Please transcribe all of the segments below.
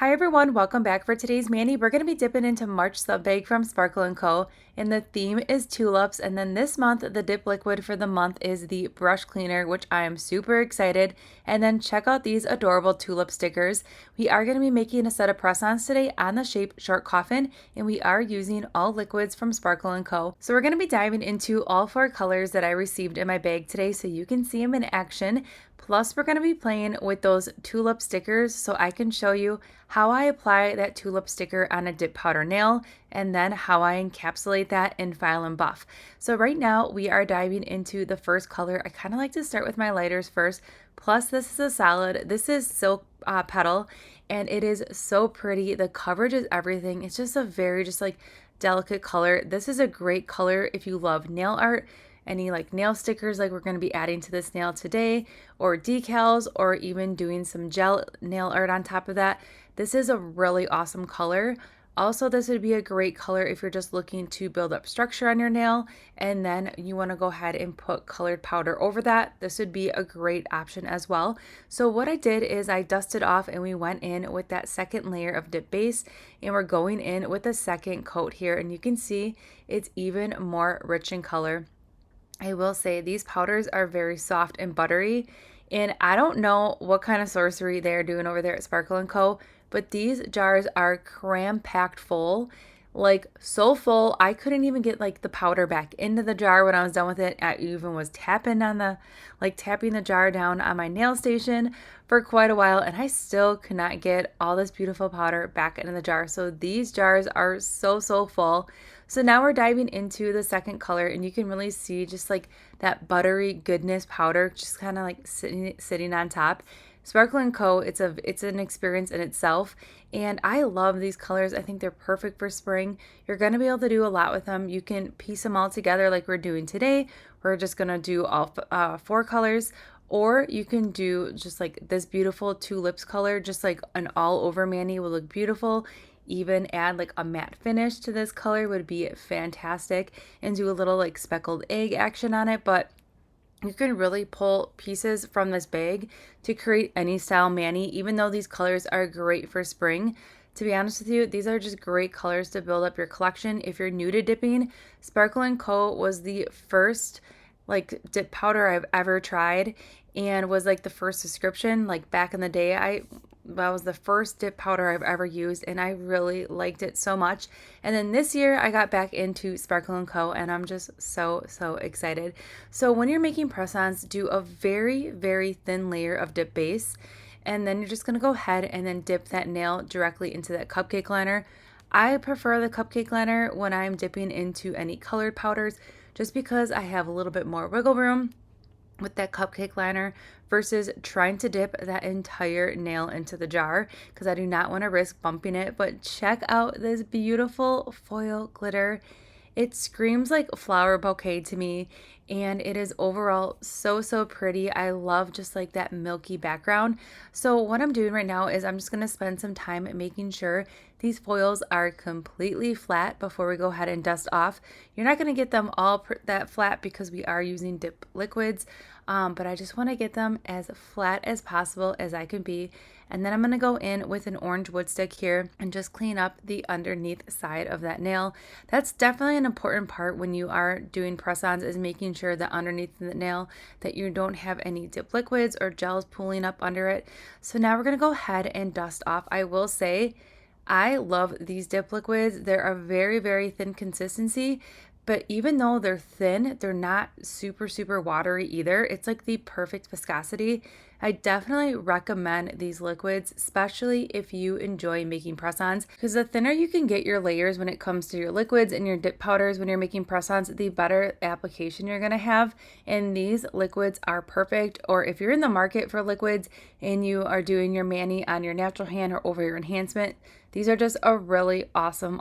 Hi everyone, welcome back. For today's mani, we're going to be dipping into March sub bag from Sparkle & Co. And the theme is tulips. And then this month, the dip liquid for the month is the brush cleaner, which I am super excited. And then check out these adorable tulip stickers. We are going to be making a set of press-ons today on the shape short coffin, and we are using all liquids from Sparkle & Co. So we're going to be diving into all 4 colors that I received in my bag today so you can see them in action. Plus, we're going to be playing with those tulip stickers so I can show you how I apply that tulip sticker on a dip powder nail and then how I encapsulate that in File and Buff. So right now we are diving into the first color. I kind of like to start with my lighters first. Plus, this is a solid. This is Silk Petal, and it is so pretty. The coverage is everything. It's just a very delicate color. This is a great color if you love nail art. Any nail stickers like we're going to be adding to this nail today, or decals, or even doing some gel nail art on top of that. This is a really awesome color. Also, this would be a great color if you're just looking to build up structure on your nail and then you want to go ahead and put colored powder over that. This would be a great option as well. So what I did is I dusted off and we went in with that second layer of dip base, and we're going in with a second coat here, and you can see it's even more rich in color. I will say these powders are very soft and buttery, and I don't know what kind of sorcery they're doing over there at Sparkle & Co., but these jars are cram-packed full, so full I couldn't even get the powder back into the jar when I was done with it. I even was tapping the jar down on my nail station for quite a while, and I still could not get all this beautiful powder back into the jar. So these jars are so full. So now we're diving into the second color, and you can really see just that buttery goodness powder just kind of sitting on top. Sparkle & Co., it's an experience in itself, and I love these colors. I think they're perfect for spring. You're going to be able to do a lot with them. You can piece them all together like we're doing today. We're just going to do all 4 colors, or you can do just this beautiful tulips color, just an all over mani will look beautiful. Even add a matte finish to this color would be fantastic, and do a little speckled egg action on it. But you can really pull pieces from this bag to create any style mani, even though these colors are great for spring. To be honest with you, these are just great colors to build up your collection. If you're new to dipping, Sparkle & Co. was the first dip powder I've ever tried, and was the first subscription. Back in the day, that was the first dip powder I've ever used, and I really liked it so much. And then this year I got back into Sparkle & Co., and I'm just so excited. So when you're making press-ons, do a very thin layer of dip base, and then you're just going to go ahead and then dip that nail directly into that cupcake liner. I prefer the cupcake liner when I'm dipping into any colored powders, just because I have a little bit more wiggle room with that cupcake liner versus trying to dip that entire nail into the jar, because I do not want to risk bumping it. But check out this beautiful foil glitter. It screams like flower bouquet to me, and it is overall so pretty. I love just that milky background. So what I'm doing right now is I'm just going to spend some time making sure these foils are completely flat before we go ahead and dust off. You're not going to get them all that flat because we are using dip liquids, but I just want to get them as flat as possible as I can be. And then I'm going to go in with an orange wood stick here and just clean up the underneath side of that nail. That's definitely an important part when you are doing press-ons, is making sure that underneath the nail that you don't have any dip liquids or gels pooling up under it. So now we're going to go ahead and dust off. I will say I love these dip liquids. They're a very thin consistency, but even though they're thin, they're not super watery either. It's the perfect viscosity. I definitely recommend these liquids, especially if you enjoy making press-ons, because the thinner you can get your layers when it comes to your liquids and your dip powders when you're making press-ons, the better application you're going to have. And these liquids are perfect. Or if you're in the market for liquids and you are doing your mani on your natural hand or over your enhancement, these are just a really awesome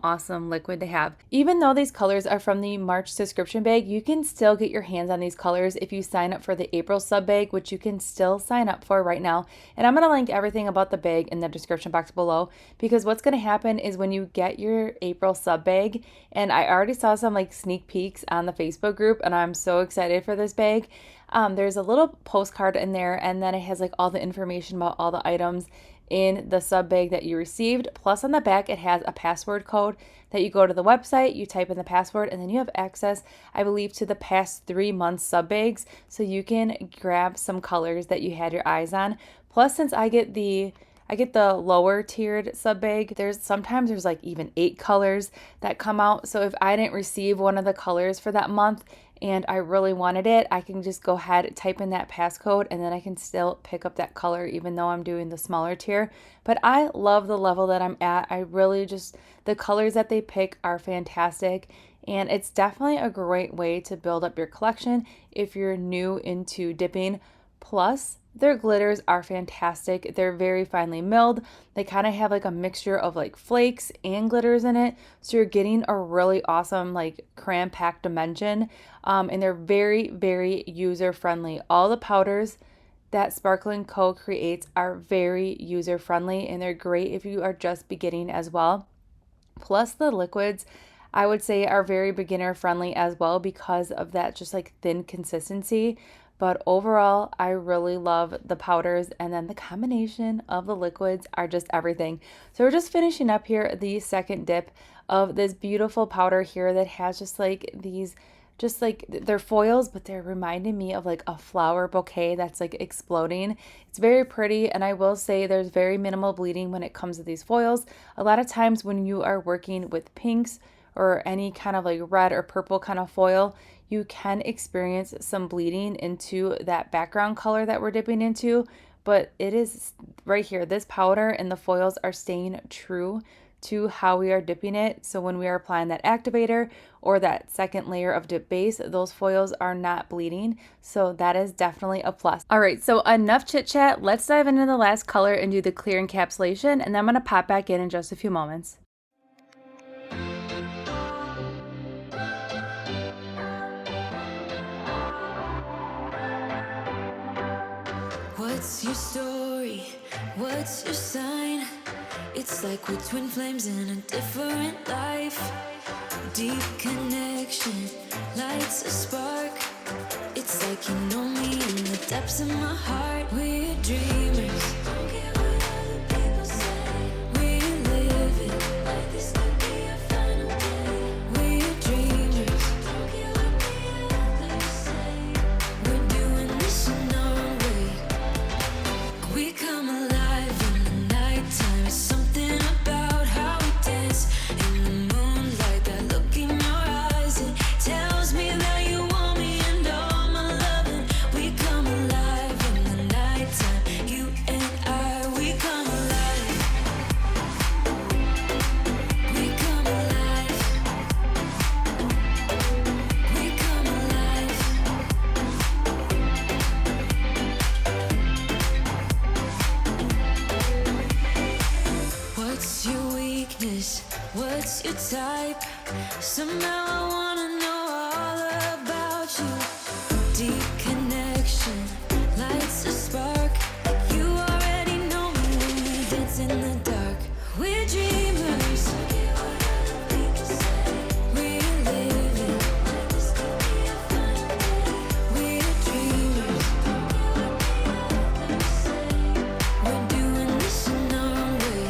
liquid to have. Even though these colors are from the March subscription bag, you can still get your hands on these colors if you sign up for the April sub bag, which you can still sign up for right now. And I'm going to link everything about the bag in the description box below, because what's going to happen is when you get your April sub bag, and I already saw some sneak peeks on the Facebook group, and I'm so excited for this bag. There's a little postcard in there, and then it has like all the information about all the items in the sub bag that you received. Plus on the back, it has a password code that you go to the website, you type in the password, and then you have access, I believe, to the past 3 months sub bags. So you can grab some colors that you had your eyes on. Plus, since I get the lower tiered sub bag, sometimes there's like even 8 colors that come out. So if I didn't receive one of the colors for that month and I really wanted it, I can just go ahead, type in that passcode, and then I can still pick up that color even though I'm doing the smaller tier. But I love the level that I'm at. The colors that they pick are fantastic. And it's definitely a great way to build up your collection if you're new into dipping. Plus, their glitters are fantastic. They're very finely milled. They kind of have like a mixture of like flakes and glitters in it. So you're getting a really awesome like cram-packed dimension. And they're very, very user-friendly. All the powders that Sparkle & Co. creates are very user-friendly, and they're great if you are just beginning as well. Plus the liquids, I would say, are very beginner friendly as well because of that just like thin consistency. But overall, I really love the powders, and then the combination of the liquids are just everything. So we're just finishing up here the second dip of this beautiful powder here that has just like these, just like they're foils, but they're reminding me of like a flower bouquet that's like exploding. It's very pretty, and I will say there's very minimal bleeding when it comes to these foils. A lot of times when you are working with pinks or any kind of like red or purple kind of foil, you can experience some bleeding into that background color that we're dipping into, but it is right here. This powder and the foils are staying true to how we are dipping it. So when we are applying that activator or that second layer of dip base, those foils are not bleeding. So that is definitely a plus. All right, so enough chit chat. Let's dive into the last color and do the clear encapsulation, and then I'm gonna pop back in just a few moments. What's your story? What's your sign? It's like we're twin flames in a different life. Deep connection lights a spark. It's like you know me in the depths of my heart. We're dreamers. Don't care what other people say. We live it like this could be a final day. We're dreamers. Don't care what the others say. We're doing this in our way. We come alive in the nighttime. It's something about how we dance in the moonlight. That look in your eyes, it tells me that you want me and all my loving. We come alive in the nighttime. You and I, we come alive. We come alive. We come alive. What's your weakness? What's your type? Somehow I wanna know all about you. Deep connection lights a spark. You already know me when we dance in the dark. We're dreamers. We live it like this could be a final day. We're dreamers. We're doing this in our way.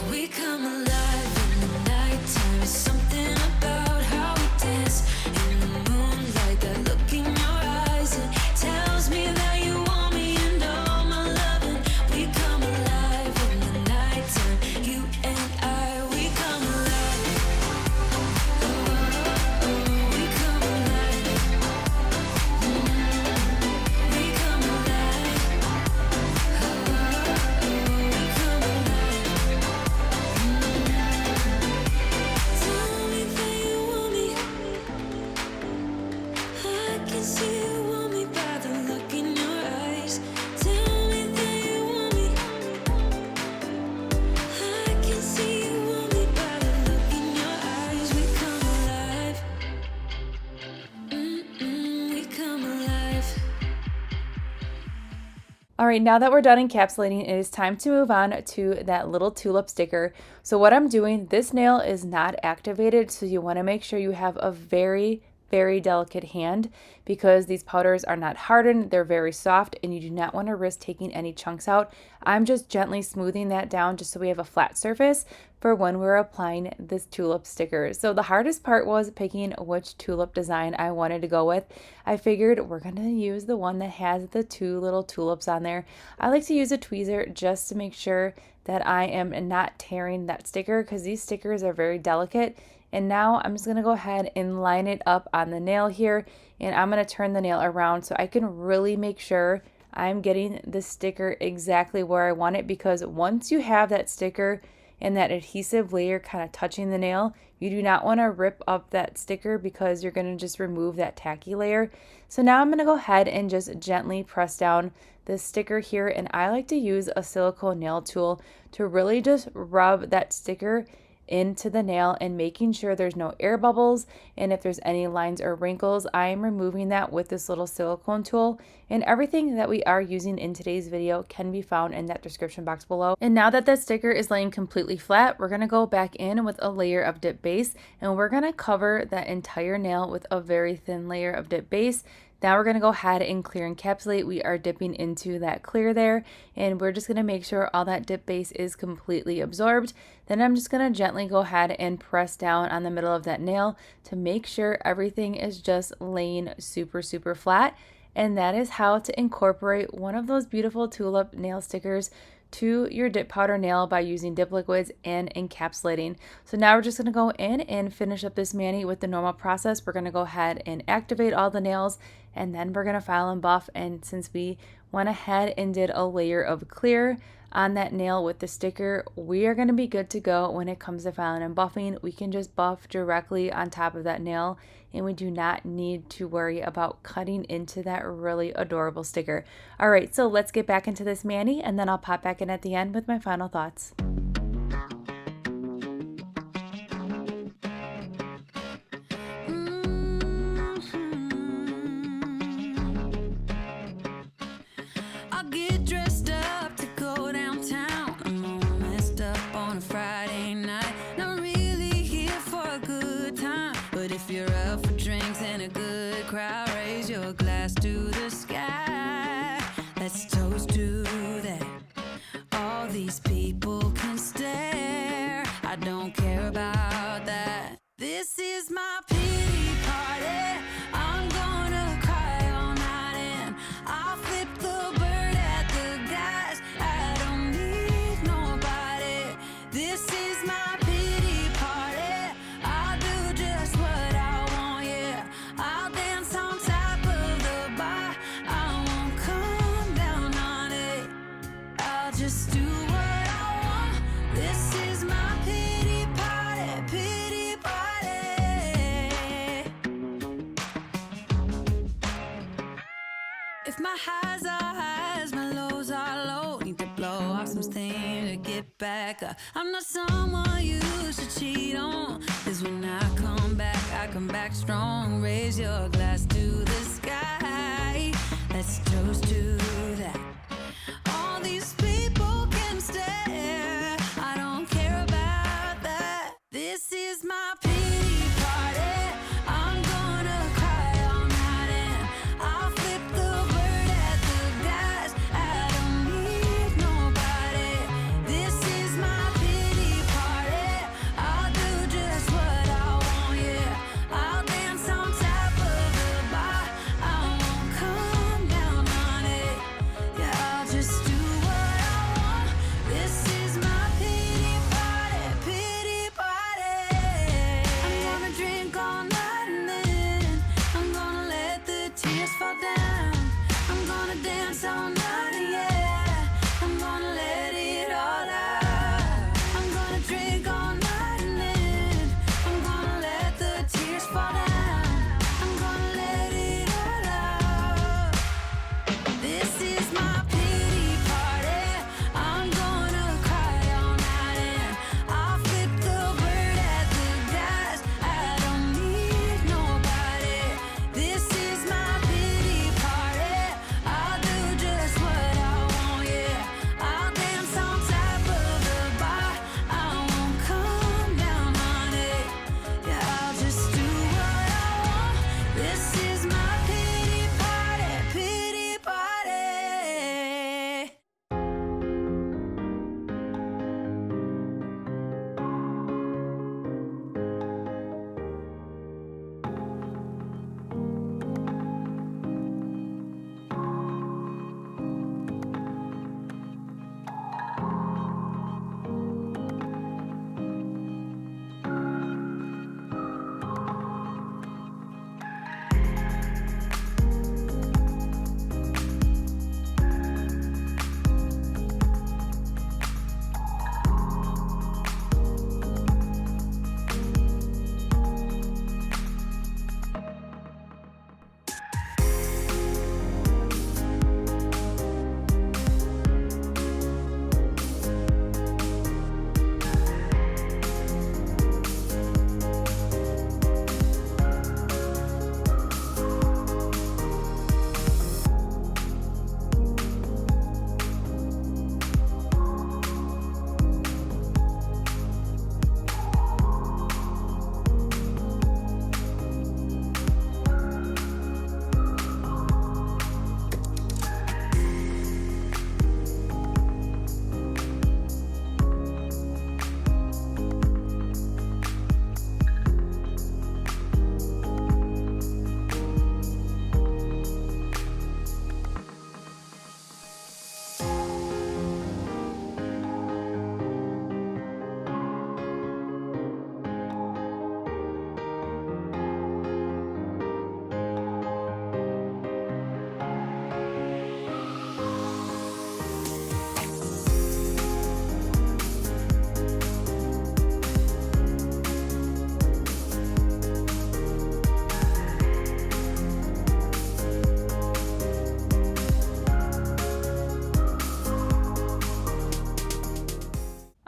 We come alive in the nighttime. It's something about how we dance in the moonlight. That look in your eyes, it tells me that you want me and all my loving. We come alive in the nighttime. You and I, we come alive. Oh, we come alive. We come alive. We come alive. Tell me that you want me. I can see you want me by the look in your eyes. Tell me that you want me. I can see you want me by the look in your eyes. We come alive. We come alive. All right, now that we're done encapsulating, it is time to move on to that little tulip sticker. So what I'm doing, this nail is not activated, so you want to make sure you have a very, very delicate hand because these powders are not hardened, they're very soft, and you do not want to risk taking any chunks out. I'm just gently smoothing that down just so we have a flat surface for when we're applying this tulip sticker. So the hardest part was picking which tulip design I wanted to go with. I figured we're going to use the one that has the two little tulips on there. I like to use a tweezer just to make sure that I am not tearing that sticker because these stickers are very delicate. And now I'm just going to go ahead and line it up on the nail here, and I'm going to turn the nail around so I can really make sure I'm getting the sticker exactly where I want it, because once you have that sticker and that adhesive layer kind of touching the nail, you do not want to rip up that sticker because you're going to just remove that tacky layer. So now I'm going to go ahead and just gently press down this sticker here, and I like to use a silicone nail tool to really just rub that sticker into the nail and making sure there's no air bubbles, and if there's any lines or wrinkles, I am removing that with this little silicone tool. And everything that we are using in today's video can be found in that description box below. And now that sticker is laying completely flat, we're going to go back in with a layer of dip base, and we're going to cover that entire nail with a very thin layer of dip base. Now we're going to go ahead and clear encapsulate. We are dipping into that clear there, and we're just going to make sure all that dip base is completely absorbed. Then I'm just going to gently go ahead and press down on the middle of that nail to make sure everything is just laying super flat. And that is how to incorporate one of those beautiful tulip nail stickers to your dip powder nail by using dip liquids and encapsulating. So now we're just going to go in and finish up this mani with the normal process. We're going to go ahead and activate all the nails, and then we're going to file and buff. And since we went ahead and did a layer of clear on that nail with the sticker, we are going to be good to go when it comes to filing and buffing. We can just buff directly on top of that nail, and we do not need to worry about cutting into that really adorable sticker. All right, so let's get back into this mani, and then I'll pop back in at the end with my final thoughts. I'll get dressed up to go downtown. I'm all messed up on a Friday night. Not really here for a good time, but if you're up for drinks and a good crowd, raise your glass to the sky. Let's toast to that. All these people can stare. I don't care about that. This is my pity party. I'm gonna cry all night, and I'll flip the bird at the guys. I don't need nobody. This is my pity party. I'll do just what I want, yeah. I'll dance on top of the bar. I won't come down on it. I'll just do what I want. This is my pity party, pity party. If my highs are highs, my lows are low. Need to blow off some steam to get back up. I'm not someone you should cheat on, 'cause when I come back strong. Raise your glass to the sky. Let's toast to that. All these people can stare. I don't care about that. This is my pity party. I'm gonna cry all night, and I'll flip the bird at the guys. I don't need nobody. This is my pity party. I'll do just what I want, yeah. I'll dance on top of the bar. I won't come down on it. Yeah, I'll just do what I want. This is my pity party, pity party. I'm gonna drink all night, and then I'm gonna let the tears fall down. I'm gonna dance all night, yeah. I'm gonna let it all out. I'm gonna drink all night, and then I'm gonna let the tears fall down. I'm gonna let it all out. This is my pity party. I'm gonna cry all night, and I'll flip the bird at the guys. I don't need nobody. This is my pity party. I'll do just what I want, yeah. I'll dance on top of the bar. I won't come down on it. Yeah, I'll just do what I want.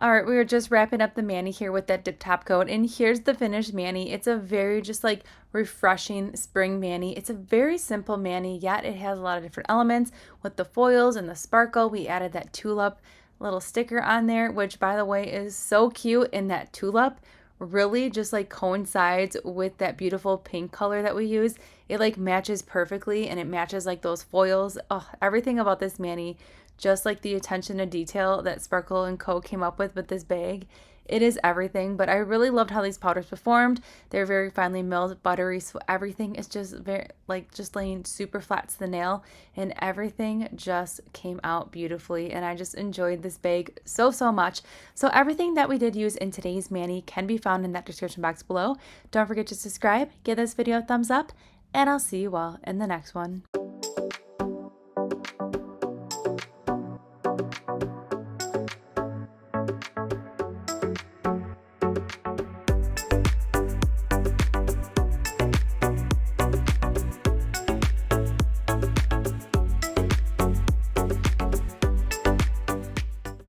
All right, we were just wrapping up the mani here with that dip top coat, and here's the finished mani. It's a very just like refreshing spring mani. It's a very simple mani, yet it has a lot of different elements with the foils and the sparkle. We added that tulip little sticker on there, which by the way is so cute, and that tulip really just like coincides with that beautiful pink color that we use. It like matches perfectly, and it matches like those foils. Oh, everything about this mani, just like the attention to detail that Sparkle & Co. came up with this bag. It is everything, but I really loved how these powders performed. They're very finely milled, buttery, so everything is just very, like, just laying super flat to the nail, and everything just came out beautifully, and I just enjoyed this bag so, so much. So everything that we did use in today's mani can be found in that description box below. Don't forget to subscribe, give this video a thumbs up, and I'll see you all in the next one.